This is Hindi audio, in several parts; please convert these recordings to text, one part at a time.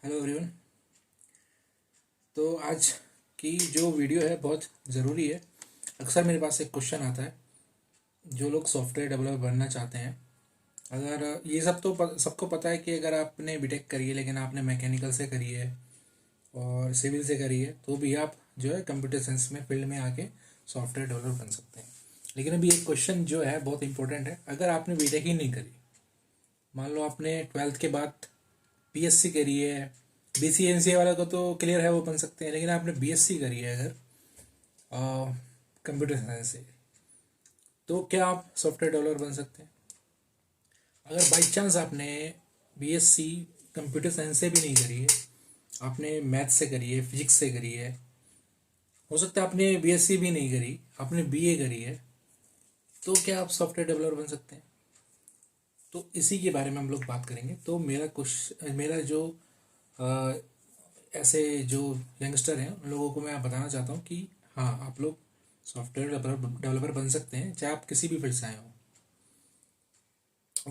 Hello everyone. तो आज की जो वीडियो है बहुत ज़रूरी है। अक्सर मेरे पास एक क्वेश्चन आता है, जो लोग सॉफ्टवेयर डेवलपर बनना चाहते हैं। अगर ये सब तो सबको पता है कि अगर आपने बीटेक करी है लेकिन आपने मैकेनिकल से करी है और सिविल से करी है तो भी आप जो है कंप्यूटर साइंस में फील्ड में आके सॉफ्टवेयर डेवलपर बन सकते हैं। लेकिन अभी एक क्वेश्चन जो है बहुत इंपॉर्टेंट है। अगर आपने बीटेक ही नहीं करी, मान लो आपने ट्वेल्थ के बाद बीएससी करी है, बीसीए एमसीए वाला को तो क्लियर है, वो बन सकते हैं। लेकिन आपने बीएससी करी है अगर कंप्यूटर साइंस से, तो क्या आप सॉफ्टवेयर डेवलपर बन सकते हैं? अगर बाई चांस आपने बीएससी कंप्यूटर साइंस से भी नहीं करी है, आपने मैथ से करी है, फिजिक्स से करी है, हो सकता है आपने बीएससी भी नहीं करी, आपने बीए करी है, तो क्या आप सॉफ्टवेयर डेवलपर बन सकते हैं? तो इसी के बारे में हम लोग बात करेंगे। तो मेरा जो अ, ऐसे जो यंगस्टर हैं उन लोगों को मैं बताना चाहता हूँ कि हाँ, आप लोग सॉफ्टवेयर डेवलपर बन सकते हैं, चाहे आप किसी भी फील्ड से आए हो।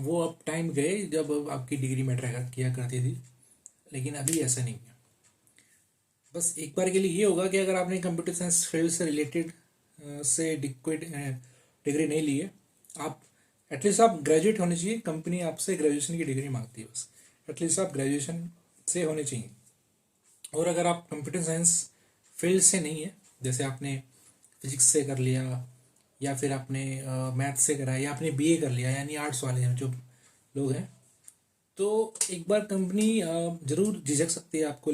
वो अब टाइम गए जब आपकी डिग्री मैटर किया करती थी, लेकिन अभी ऐसा नहीं है। बस एक बार के लिए ये होगा कि अगर आपने कंप्यूटर साइंस फील्ड से रिलेटेड से डिग्री नहीं ली है, आप एटलीस्ट आप ग्रेजुएट होने चाहिए। कंपनी आपसे ग्रेजुएशन की डिग्री मांगती है, बस एटलीस्ट आप ग्रेजुएशन से होने चाहिए। और अगर आप कंप्यूटर साइंस फील्ड से नहीं है, जैसे आपने फिजिक्स से कर लिया या फिर आपने मैथ से करा या आपने बीए कर लिया, यानी आर्ट्स वाले हैं जो लोग हैं, तो एक बार कंपनी ज़रूर झिझक सकती है आपको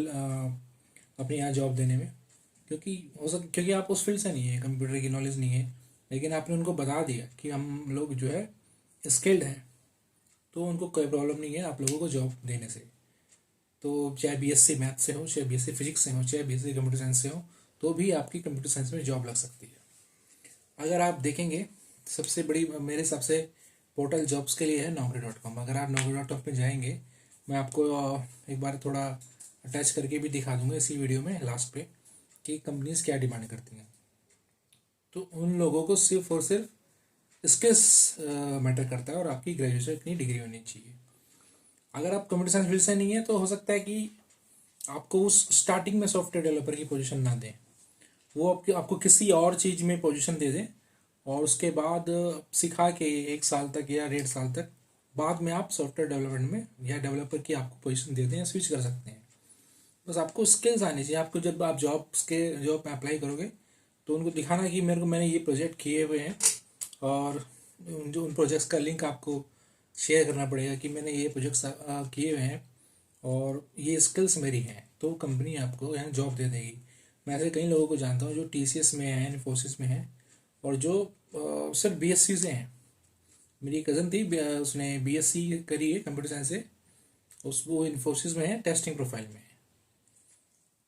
अपने यहाँ जॉब देने में। क्योंकि आप उस फील्ड से नहीं है, कंप्यूटर की नॉलेज नहीं है, लेकिन आपने उनको बता दिया कि हम लोग जो है स्किल्ड हैं, तो उनको कोई प्रॉब्लम नहीं है आप लोगों को जॉब देने से। तो चाहे बीएससी मैथ से हो, चाहे बीएससी फिजिक्स से हो, चाहे बीएससी कंप्यूटर साइंस से हो, तो भी आपकी कंप्यूटर साइंस में जॉब लग सकती है। अगर आप देखेंगे, सबसे बड़ी मेरे हिसाब से पोर्टल जॉब्स के लिए है naukri.com। अगर आप naukri.com पे जाएंगे, मैं आपको एक बार थोड़ा अटैच करके भी दिखा दूंगा इसी वीडियो में लास्ट पे कि कंपनीज क्या डिमांड करती हैं। तो उन लोगों को सिर्फ और सिर्फ स्किल्स मैटर करता है और आपकी ग्रेजुएशन इतनी डिग्री होनी चाहिए। अगर आप कंप्यूटर साइंस फील्ड से नहीं है तो हो सकता है कि आपको उस स्टार्टिंग में सॉफ्टवेयर डेवलपर की पोजीशन ना दें, वो आपको किसी और चीज़ में पोजीशन दे दें, और उसके बाद सिखा के 1 साल तक या 1.5 साल तक बाद में आप सॉफ्टवेयर डेवलपमेंट में या डेवलपर की आपको पोजीशन दे दें या स्विच कर सकते हैं। बस आपको स्किल्स आनी चाहिए। आपको जब आप जॉब में अप्लाई करोगे तो उनको दिखाना कि मैंने ये प्रोजेक्ट किए हुए हैं, और उन प्रोजेक्ट्स का लिंक आपको शेयर करना पड़ेगा कि मैंने ये प्रोजेक्ट्स किए हुए हैं और ये स्किल्स मेरी हैं, तो कंपनी आपको यहाँ जॉब दे देगी। मैं ऐसे कई लोगों को जानता हूँ जो टीसीएस में हैं, इन्फोसिस में हैं, और जो सिर्फ बीएससी से हैं। मेरी कज़न थी, उसने बीएससी करी है कंप्यूटर साइंस से, वो इन्फोसिस में है, टेस्टिंग प्रोफाइल में है।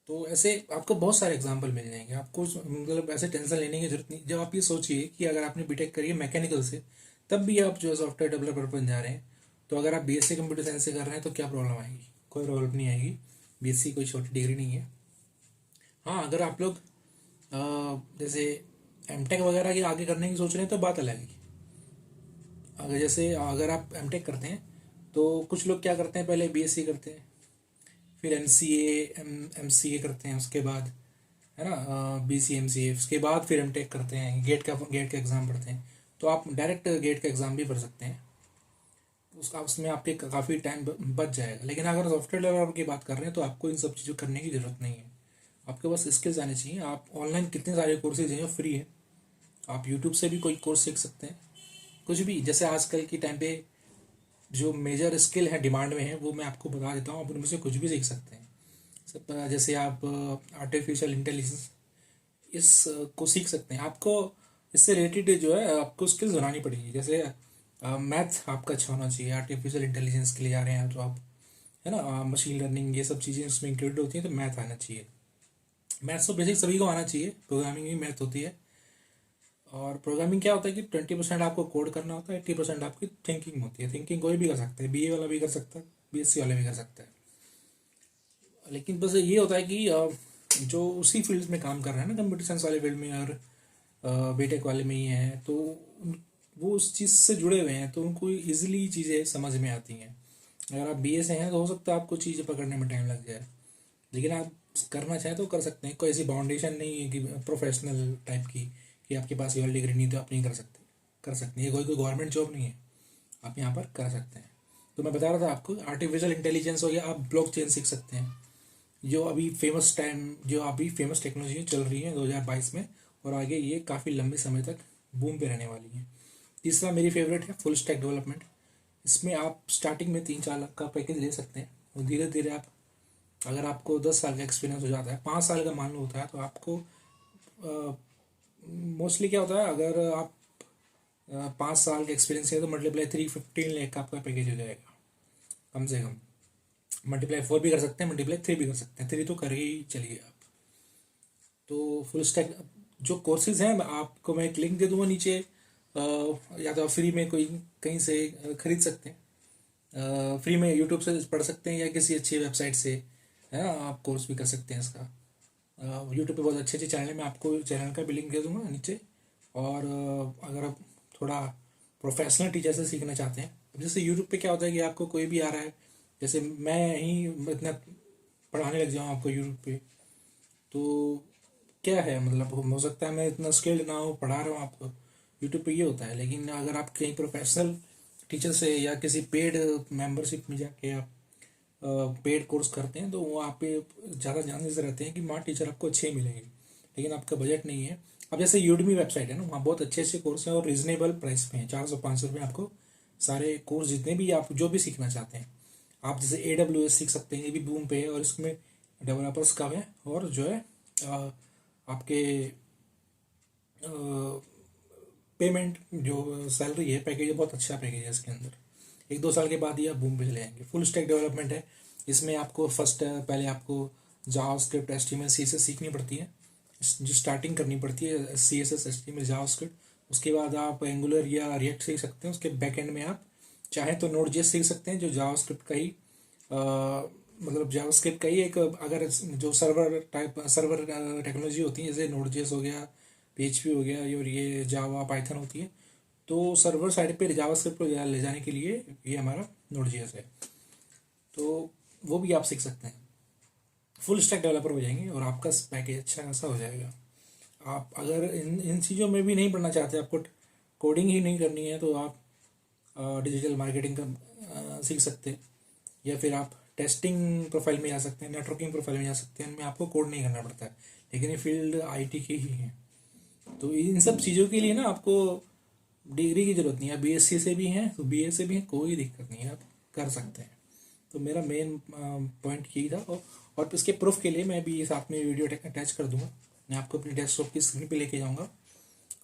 तो ऐसे आपको बहुत सारे एग्जांपल मिल जाएंगे। आपको मतलब ऐसे टेंशन लेने की जरूरत नहीं। जब आप ये सोचिए कि अगर आपने बीटेक करी है मैकेनिकल से, तब भी आप जो है सॉफ्टवेयर डेवलपर बन जा रहे हैं, तो अगर आप बीएससी कंप्यूटर साइंस से कर रहे हैं तो क्या प्रॉब्लम आएगी? कोई प्रॉब्लम नहीं आएगी। बीएससी कोई छोटी डिग्री नहीं है। हाँ, अगर आप लोग जैसे एमटेक वगैरह के आगे करने की सोच रहे हैं तो बात अलग है। अगर आप एमटेक करते हैं तो कुछ लोग क्या करते हैं, पहले बीएससी करते हैं, फिर एमसीए करते हैं, उसके बाद है ना बीसीएमसीए, उसके बाद फिर एमटेक करते हैं, गेट का एग्ज़ाम पढ़ते हैं। तो आप डायरेक्ट गेट का एग्ज़ाम भी भर सकते हैं, उसमें आपके काफ़ी टाइम बच जाएगा। लेकिन अगर सॉफ्टवेयर डेवलपर की बात कर रहे हैं तो आपको इन सब चीज़ों करने की ज़रूरत नहीं है। आपके पास स्किल्स आने चाहिए। आप ऑनलाइन कितने सारे कोर्सेज हैं जो फ्री है, आप यूट्यूब से भी कोई कोर्स सीख सकते हैं, कुछ भी। जैसे आजकल की टाइम पे जो मेजर स्किल है डिमांड में है, वो मैं आपको बता देता हूँ, आप उनमें से कुछ भी सीख सकते हैं। सब जैसे आप आर्टिफिशियल इंटेलिजेंस को सीख सकते हैं। आपको इससे रिलेटेड जो है आपको स्किल्स बनानी पड़ेगी। जैसे मैथ आपका अच्छा होना चाहिए, आर्टिफिशियल इंटेलिजेंस के लिए जा रहे हैं तो आप, है ना, मशीन लर्निंग, ये सब चीज़ें उसमें इंक्लूडेड होती हैं, तो मैथ आना चाहिए। मैथ्स तो बेसिक सभी को आना चाहिए, प्रोग्रामिंग भी मैथ होती है। और प्रोग्रामिंग क्या होता है कि 20% आपको कोड करना होता है, 80% आपकी थिंकिंग होती है। थिंकिंग कोई भी कर सकता है, बीए वाला भी कर सकता है, बीएससी वाला भी कर सकता है। लेकिन बस ये होता है कि जो उसी फील्ड में काम कर रहे हैं ना, कंप्यूटर साइंस वाले फील्ड में और बीटेक वाले में ही हैं, तो वो उस चीज़ से जुड़े हुए हैं, तो उनको इजीली चीज़ें समझ में आती हैं। अगर आप बीए से हैं तो हो सकता है आपको चीज़ें पकड़ने में टाइम लग जाए, लेकिन आप करना चाहें तो कर सकते हैं। कोई ऐसी बाउंडेशन नहीं है कि प्रोफेशनल टाइप की कि आपके पास ये डिग्री नहीं तो आप नहीं कर सकते, कर सकते हैं। ये कोई कोई गवर्नमेंट जॉब नहीं है, आप यहाँ पर कर सकते हैं। तो मैं बता रहा था आपको आर्टिफिशियल इंटेलिजेंस हो गया, आप ब्लॉकचेन सीख सकते हैं, जो अभी फेमस टेक्नोलॉजी चल रही है 2022 में, और आगे ये काफ़ी लंबे समय तक बूम पे रहने वाली है। तीसरा मेरी फेवरेट है फुल स्टैक डेवलपमेंट। इसमें आप स्टार्टिंग में 3-4 लाख का पैकेज ले सकते हैं, और धीरे धीरे आप, अगर आपको 10 साल का एक्सपीरियंस हो जाता है, 5 साल का मान लो होता है, तो आपको मोस्टली क्या होता है, अगर आप 5 साल का एक्सपीरियंस है तो मल्टीप्लाई 3-15 लाख का आपका पैकेज हो जाएगा कम से कम। मल्टीप्लाई 4 भी कर सकते हैं, मल्टीप्लाई 3 भी कर सकते हैं, 3 तो कर ही चलिए आप। तो फुल स्टैक जो कोर्सेज हैं, आपको मैं एक लिंक दे दूंगा नीचे, या तो आप फ्री में कोई कहीं से खरीद सकते हैं, फ्री में यूट्यूब से पढ़ सकते हैं, या किसी अच्छी वेबसाइट से है ना आप कोर्स भी कर सकते हैं इसका। यूट्यूब पे बहुत अच्छे अच्छे चैनल है, मैं आपको चैनल का भी लिंक दे दूंगा नीचे। और अगर आप थोड़ा प्रोफेशनल टीचर से सीखना चाहते हैं, अब जैसे यूट्यूब पे क्या होता है कि आपको कोई भी आ रहा है, जैसे मैं ही इतना पढ़ाने लग जाऊँ आपको यूट्यूब पे, तो क्या है मतलब, हो सकता है मैं इतना स्किल्ड ना हो, पढ़ा रहा हूँ आपको, यूट्यूब पे ये होता है। लेकिन अगर आप कहीं प्रोफेशनल टीचर से या किसी पेड मेंबरशिप में जाके आप पेड कोर्स करते हैं, तो वहाँ पे ज़्यादा चांसेस रहते हैं कि वहाँ टीचर आपको अच्छे ही मिलेंगे, लेकिन आपका बजट नहीं है। अब जैसे यूडमी वेबसाइट है ना, वहाँ बहुत अच्छे अच्छे कोर्स हैं और रिजनेबल प्राइस पे हैं, 400-500 रुपये आपको सारे कोर्स जितने भी आप जो भी सीखना चाहते हैं। आप जैसे AWS सीख सकते हैं, ये भी बूम पे है, और इसमें डेवलपर्स का है, और जो है आपके पेमेंट जो सैलरी है, पैकेज है, बहुत अच्छा पैकेज है इसके अंदर। 1-2 साल के बाद ही आप बूम पे चले जाएंगे। फुल स्टैक डेवलपमेंट है, इसमें आपको पहले आपको जावास्क्रिप्ट, HTML, CSS सीखनी पड़ती है, जो स्टार्टिंग करनी पड़ती है, CSS, HTML, जावास्क्रिप्ट। उसके बाद आप एंगुलर या रिएक्ट सीख सकते हैं। उसके बैक एंड में आप चाहें तो नोड.js सीख सकते हैं, जो जावास्क्रिप्ट का ही मतलब जावास्क्रिप्ट का ही एक, अगर जो सर्वर टेक्नोलॉजी होती है, जैसे नोड.js हो गया, PHP हो गया, और ये जावा पाइथन होती है, तो सर्वर साइड पे जावास्क्रिप्ट को ले जाने के लिए ये हमारा नोड.js है, तो वो भी आप सीख सकते हैं। फुल स्टैक डेवलपर हो जाएंगे और आपका पैकेज अच्छा खासा हो जाएगा। आप अगर इन इन चीज़ों में भी नहीं पढ़ना चाहते, आपको कोडिंग ही नहीं करनी है, तो आप डिजिटल मार्केटिंग का सीख सकते हैं, या फिर आप टेस्टिंग प्रोफाइल में जा सकते हैं, नेटवर्किंग प्रोफाइल में जा सकते हैं। इनमें आपको कोड नहीं करना पड़ता है, लेकिन ये फील्ड IT की ही है। तो इन सब चीज़ों के लिए ना आपको डिग्री की ज़रूरत नहीं है। BSc से भी हैं तो BA से भी हैं, कोई दिक्कत नहीं है, आप कर सकते हैं। तो मेरा मेन पॉइंट यही था। और इसके प्रूफ के लिए मैं भी साथ में वीडियो अटैच कर दूंगा। मैं आपको अपनी डेस्कटॉप की स्क्रीन पे लेके जाऊंगा,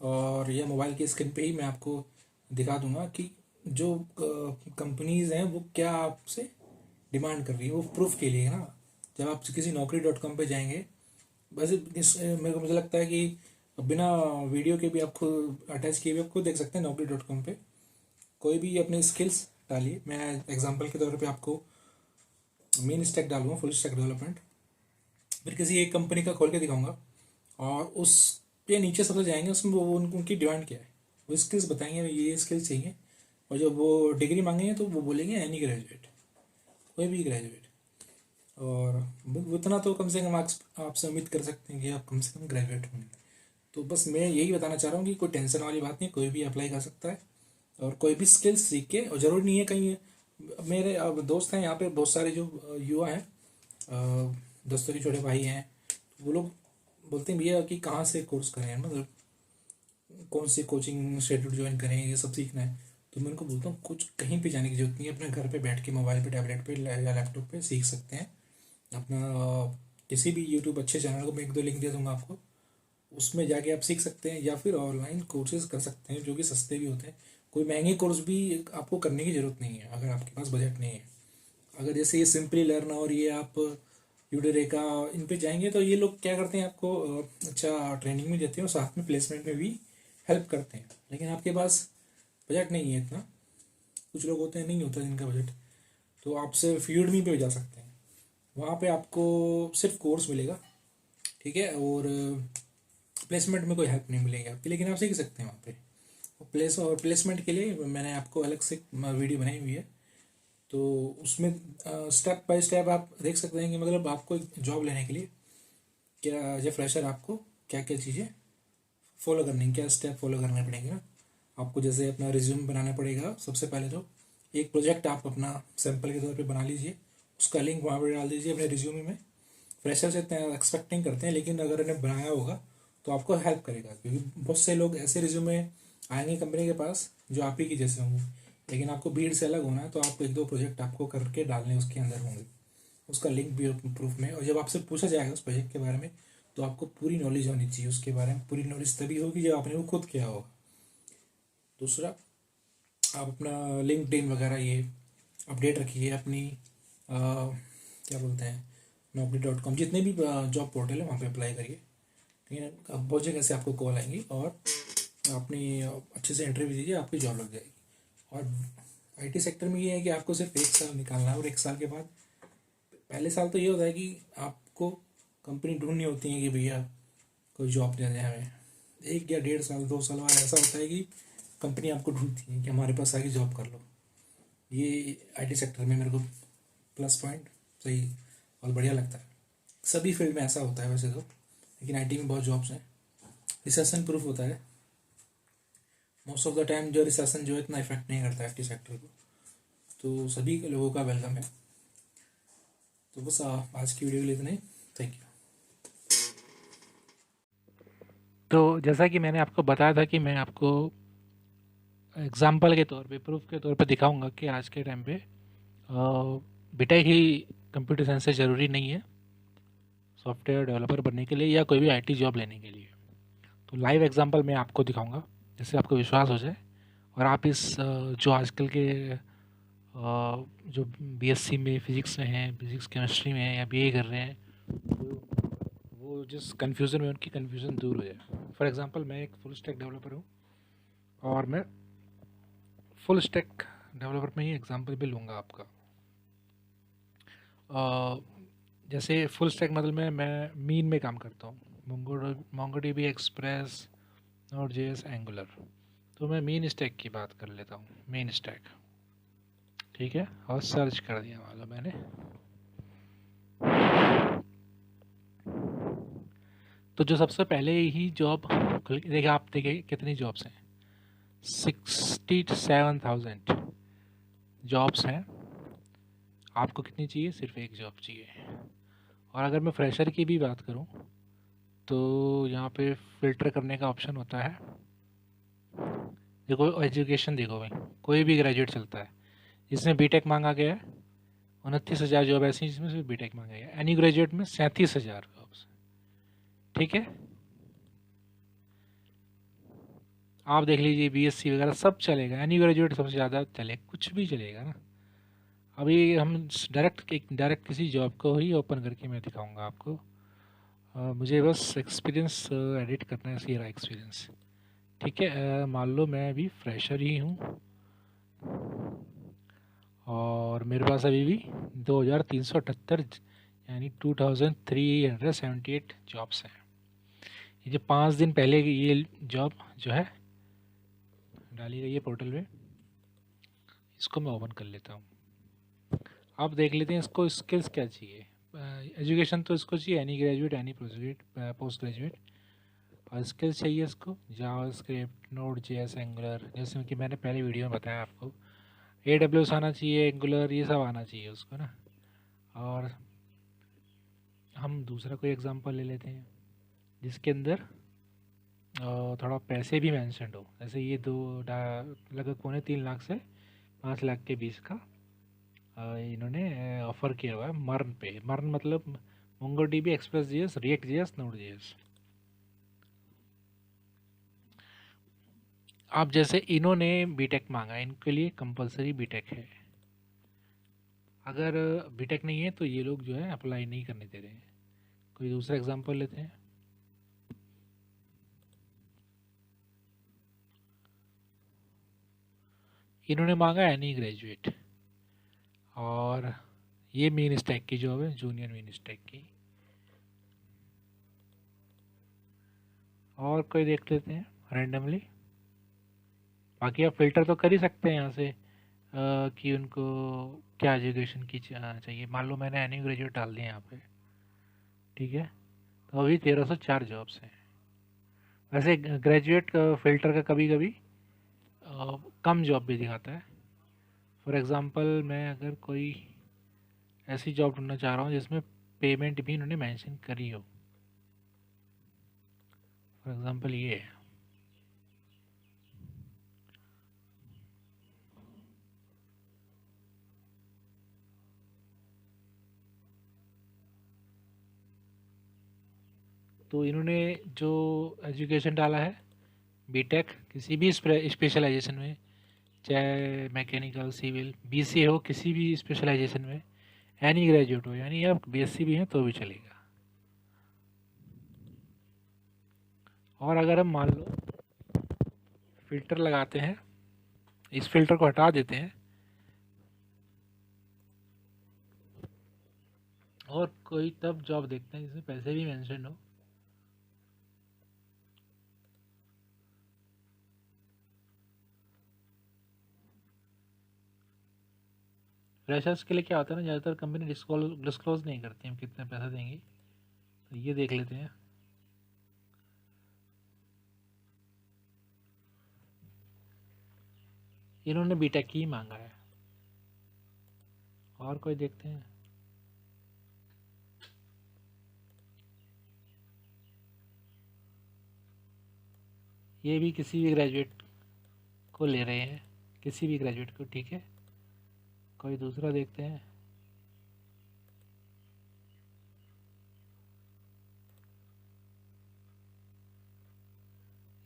और या मोबाइल की स्क्रीन पे ही मैं आपको दिखा दूंगा कि जो कंपनीज हैं वो क्या आपसे डिमांड कर रही है, वो प्रूफ के लिए है ना। जब आप किसी naukri.com पे जाएंगे, बस मेरे को मुझे लगता है कि बिना वीडियो के भी आप खुद अटैच किए हुए आप खुद देख सकते हैं naukri.com पे। कोई भी अपने स्किल्स डालिए, मैं एग्जांपल के तौर पे आपको मेन स्टैक डालूंगा, फुल स्टैक डेवलपमेंट, फिर किसी एक कंपनी का खोल के दिखाऊंगा, और उस पे नीचे सबसे जाएंगे, उसमें वो उनकी डिमांड क्या है, वो स्किल्स बताएंगे ये स्किल्स चाहिए, और जब वो डिग्री मांगेंगे तो वो बोलेंगे एनी ग्रेजुएट, कोई भी ग्रेजुएट। और उतना तो कम से कम आपसे उम्मीद कर सकते हैं कि आप कम से कम ग्रेजुएट होंगे। तो बस मैं यही बताना चाह रहा हूँ कि कोई टेंशन वाली बात नहीं, कोई भी अप्लाई कर सकता है, और कोई भी स्किल्स सीख के, और ज़रूरी नहीं है कहीं। मेरे अब दोस्त हैं यहाँ पे बहुत सारे जो युवा हैं, दोस्तों के छोटे भाई हैं, वो लोग बोलते हैं भैया कि कहाँ से कोर्स करें, मतलब कौन सी कोचिंग इंस्टीट्यूट ज्वाइन करें, ये सब सीखना है। तो मैं उनको बोलता हूँ कुछ कहीं पे जाने की जरूरत नहीं है, अपने घर पे बैठ के मोबाइल पे, टैबलेट पे या लैपटॉप पे सीख सकते हैं अपना। किसी भी यूट्यूब अच्छे चैनल को मैं 1-2 लिंक दे दूँगा आपको, उसमें जाके आप सीख सकते हैं, या फिर ऑनलाइन कोर्सेज कर सकते हैं जो कि सस्ते भी होते हैं। कोई महंगे कोर्स भी आपको करने की ज़रूरत नहीं है अगर आपके पास बजट नहीं है। अगर जैसे ये सिंपली लर्न और ये आप यूडरेका इन पे जाएंगे, तो ये लोग क्या करते हैं, आपको अच्छा ट्रेनिंग भी देते हैं और साथ में प्लेसमेंट में भी हेल्प करते हैं। लेकिन आपके पास बजट नहीं है इतना, कुछ लोग होते हैं नहीं होता जिनका बजट, तो आप सिर्फ यूडमी पे जा सकते हैं। वहाँ पे आपको सिर्फ कोर्स मिलेगा, ठीक है, और प्लेसमेंट में कोई हेल्प नहीं मिलेगी आपकी, लेकिन आप सीख सकते हैं वहाँ पे। और प्लेसमेंट के लिए मैंने आपको अलग से वीडियो बनाई हुई है, तो उसमें स्टेप बाय स्टेप आप देख सकते हैं कि मतलब आपको एक जॉब लेने के लिए क्या एज ए फ्रेशर आपको क्या क्या चीज़ें फॉलो करनी, क्या स्टेप फॉलो करने पड़ेंगे ना आपको। जैसे अपना रिज्यूम बनाना पड़ेगा सबसे पहले। तो एक प्रोजेक्ट आप अपना सैंपल के तौर पे बना लीजिए, उसका लिंक वहाँ पर डाल दीजिए अपने रिज्यूमे में। फ्रेशर से इतना एक्सपेक्ट नहीं करते हैं, लेकिन अगर इन्हें बनाया होगा तो आपको हेल्प करेगा, क्योंकि बहुत से लोग ऐसे रिज्यूमे आएंगे कंपनी के पास जो आप ही की जैसे होंगे, लेकिन आपको भीड़ से अलग होना है तो आपको एक दो प्रोजेक्ट आपको करके डालने उसके अंदर होंगे, उसका लिंक भी प्रूफ में। और जब आपसे पूछा जाएगा उस प्रोजेक्ट के बारे में तो आपको पूरी नॉलेज होनी चाहिए उसके बारे में। पूरी नॉलेज तभी होगी जब आपने वो खुद किया होगा। दूसरा, आप अपना लिंक्डइन वगैरह ये अपडेट रखिए अपनी क्या बोलते हैं, naukri.com, जितने भी जॉब पोर्टल है वहाँ पे अप्लाई करिए। ठीक है, अब बहुत जगह से आपको कॉल आएंगी और अपनी अच्छे से इंटरव्यू दीजिए, आपकी जॉब लग जाएगी। और आईटी सेक्टर में ये है कि आपको सिर्फ 1 साल निकालना है, और 1 साल के बाद पहले साल तो ये होता है कि आपको कंपनी ढूंढनी होती है कि भैया कोई जॉब दे दें हमें। 1 या 1.5 साल 2 साल बाद ऐसा होता है कि कंपनी आपको ढूंढती है कि हमारे पास आके जॉब कर लो। ये आईटी सेक्टर में मेरे को प्लस पॉइंट सही और बढ़िया लगता है। सभी फील्ड में ऐसा होता है वैसे तो, लेकिन आईटी में बहुत जॉब्स हैं। रिसेशन प्रूफ होता है मोस्ट ऑफ द टाइम। जो रिसेशन जो है इतना इफेक्ट नहीं करता आईटी सेक्टर को, तो सभी लोगों का वेलकम है। तो बस आज की वीडियो के लिए इतना ही। Thank you. तो जैसा कि मैंने आपको बताया था कि मैं आपको एग्जाम्पल के तौर पे, प्रूफ के तौर पे दिखाऊंगा कि आज के टाइम पे बीटेक ही कंप्यूटर साइंस से ज़रूरी नहीं है सॉफ्टवेयर डेवलपर बनने के लिए या कोई भी आईटी जॉब लेने के लिए। तो लाइव एग्जांपल मैं आपको दिखाऊंगा जिससे आपको विश्वास हो जाए और आप इस जो आजकल के जो बीएससी में फिज़िक्स में हैं, फिज़िक्स केमिस्ट्री में हैं या बीए कर रहे हैं, वो जिस कन्फ्यूज़न में उनकी कन्फ्यूज़न दूर हो जाए। फॉर एग्ज़ाम्पल मैं एक फुल स्टैक डेवलपर हूँ और मैं फुल स्टैक डेवलपर में ही एग्जांपल भी लूँगा आपका। जैसे फुल स्टैक मतलब मैं मीन में काम करता हूँ, MongoDB, express, node JS, angular. तो मैं मीन स्टैक की बात कर लेता हूँ, मेन स्टैक। ठीक है, और सर्च कर दिया मान लो मैंने। तो जो सबसे पहले ही जॉब देखिए, आप देखिए कितनी जॉब्स हैं, 67,000 जॉब्स हैं। आपको कितनी चाहिए? सिर्फ एक जॉब चाहिए। और अगर मैं फ्रेशर की भी बात करूं तो यहाँ पे फ़िल्टर करने का ऑप्शन होता है। देखो एजुकेशन, देखो भाई कोई भी ग्रेजुएट चलता है। जिसमें बीटेक मांगा गया है 29,000 जॉब ऐसी हैं जिसमें से बीटेक मांगा गया है। एनी ग्रेजुएट में 37,000 जॉब्स। ठीक है, आप देख लीजिए बीएससी वगैरह सब चलेगा, एनी ग्रेजुएट सबसे ज़्यादा चले, कुछ भी चलेगा ना। अभी हम डायरेक्ट किसी जॉब को ही ओपन करके मैं दिखाऊंगा आपको। मुझे बस एक्सपीरियंस एडिट करना है, ये रहा एक्सपीरियंस। ठीक है, मान लो मैं अभी फ्रेशर ही हूँ और मेरे पास अभी भी 2,378 यानी 2,378 जॉब्स हैं। ये जो 5 दिन पहले की ये जॉब जो है डाली गई है पोर्टल में, इसको मैं ओपन कर लेता हूँ। आप देख लेते हैं इसको स्किल्स क्या चाहिए। एजुकेशन तो इसको चाहिए any graduate, any post graduate. और स्किल्स चाहिए इसको जावास्क्रिप्ट, नोड जेएस, एंगुलर, जैसे कि मैंने पहले वीडियो में बताया आपको। AWS आना चाहिए, एंगुलर, ये सब आना चाहिए उसको ना। और हम दूसरा कोई एग्जांपल ले लेते हैं जिसके अंदर थोड़ा पैसे भी मैंशनड हो। जैसे ये लगभग 2.25 लाख से 5 लाख के बीच का इन्होंने ऑफ़र किया हुआ है मर्न पे। मर्न मतलब MongoDB, express JS, react JS, node JS. आप जैसे इन्होंने बीटेक मांगा, इनके लिए कंपलसरी बीटेक है। अगर बीटेक नहीं है तो ये लोग जो है अप्लाई नहीं करने दे रहे हैं। कोई दूसरा एग्जांपल लेते हैं। इन्होंने मांगा एनी ग्रेजुएट और ये मेन स्टैक की जॉब है, जूनियर मेन स्टैक की। और कोई देख लेते हैं रैंडमली। बाकी आप फ़िल्टर तो कर ही सकते हैं यहाँ से। कि उनको क्या एजुकेशन की चाहिए। मान लो मैंने एनी ग्रेजुएट डाल दिया यहाँ पे, ठीक है, तो अभी 1304 जॉब्स हैं। वैसे ग्रेजुएट फिल्टर का कभी कभी कम जॉब भी दिखाता है। फॉर एग्ज़ाम्पल मैं अगर कोई ऐसी जॉब ढूंढना चाह रहा हूँ जिसमें पेमेंट भी इन्होंने मेंशन करी हो, फॉर एग्ज़ाम्पल ये है, तो इन्होंने जो एजुकेशन डाला है बीटेक किसी भी स्पेशलाइजेशन में, चाहे मैकेनिकल, सिविल, बीसीए हो, किसी भी स्पेशलाइजेशन में, एनी ग्रेजुएट हो, यानी आप बीएससी भी हैं तो भी चलेगा। और अगर हम मान लो फ़िल्टर लगाते हैं, इस फ़िल्टर को हटा देते हैं और कोई तब जॉब देखते हैं जिसमें पैसे भी मेंशन हो, फ्रेशर्स के लिए क्या होता है ना, ज़्यादातर कंपनी डिस्क्लोज नहीं करती हम कितना पैसा देंगे। तो ये देख लेते हैं, इन्होंने बीटेक की ही मांगा है। और कोई देखते हैं, ये भी किसी भी ग्रेजुएट को ले रहे हैं, किसी भी ग्रेजुएट को, ठीक है। कोई दूसरा देखते हैं,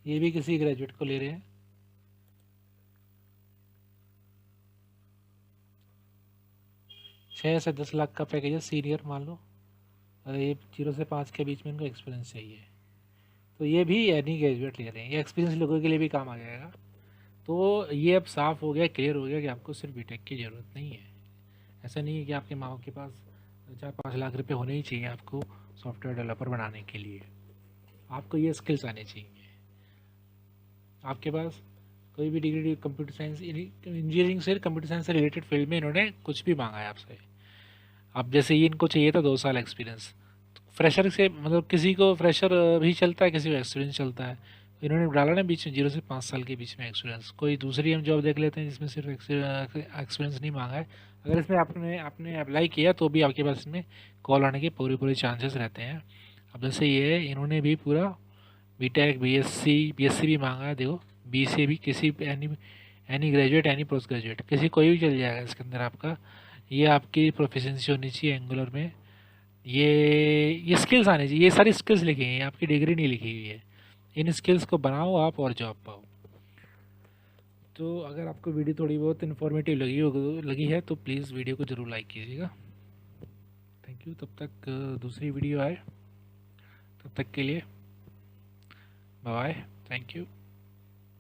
ये भी किसी ग्रेजुएट को ले रहे हैं। 6 से 10 लाख का पैकेज है, सीनियर मान लो, और ये 0 से 5 के बीच में इनको एक्सपीरियंस चाहिए, तो ये भी एनी ग्रेजुएट ले रहे हैं। ये एक्सपीरियंस लोगों के लिए भी काम आ जाएगा। तो ये अब साफ़ हो गया, क्लियर हो गया कि आपको सिर्फ बीटेक की ज़रूरत नहीं है। ऐसा नहीं है कि आपके माँ के पास 4-5 लाख रुपए होने ही चाहिए आपको सॉफ्टवेयर डेवलपर बनाने के लिए। आपको ये स्किल्स आने चाहिए। आपके पास कोई भी डिग्री, कंप्यूटर साइंस, इंजीनियरिंग से, कंप्यूटर साइंस से रिलेटेड फील्ड में इन्होंने कुछ भी मांगा है आपसे। अब जैसे ये इनको चाहिए था 2 साल एक्सपीरियंस, फ्रेशर से मतलब किसी को फ्रेशर भी चलता है, किसी को एक्सपीरियंस चलता है। तो इन्होंने डाला ना बीच में 0 से 5 साल के बीच में एक्सपीरियंस। कोई दूसरी हम जॉब देख लेते हैं जिसमें सिर्फ एक्सपीरियंस नहीं मांगा है। अगर इसमें आपने आपने अप्लाई किया तो भी आपके पास इसमें कॉल आने के पूरे पूरे चांसेस रहते हैं। अब जैसे ये इन्होंने भी पूरा बीटेक, बीएससी भी मांगा है, देखो बीसीए भी, किसी any graduate, any post graduate, किसी कोई भी चल जाएगा इसके अंदर आपका। ये आपकी प्रोफिशिएंसी होनी चाहिए एंगुलर में, ये स्किल्स आनी चाहिए। ये सारी स्किल्स लिखी हैं, आपकी डिग्री नहीं लिखी हुई है। इन स्किल्स को बनाओ आप और जॉब पाओ। तो अगर आपको वीडियो थोड़ी बहुत इन्फॉर्मेटिव लगी है तो प्लीज़ वीडियो को ज़रूर लाइक कीजिएगा। Thank you. तब तक दूसरी वीडियो आए, तब तक के लिए बाय बाय। Thank you.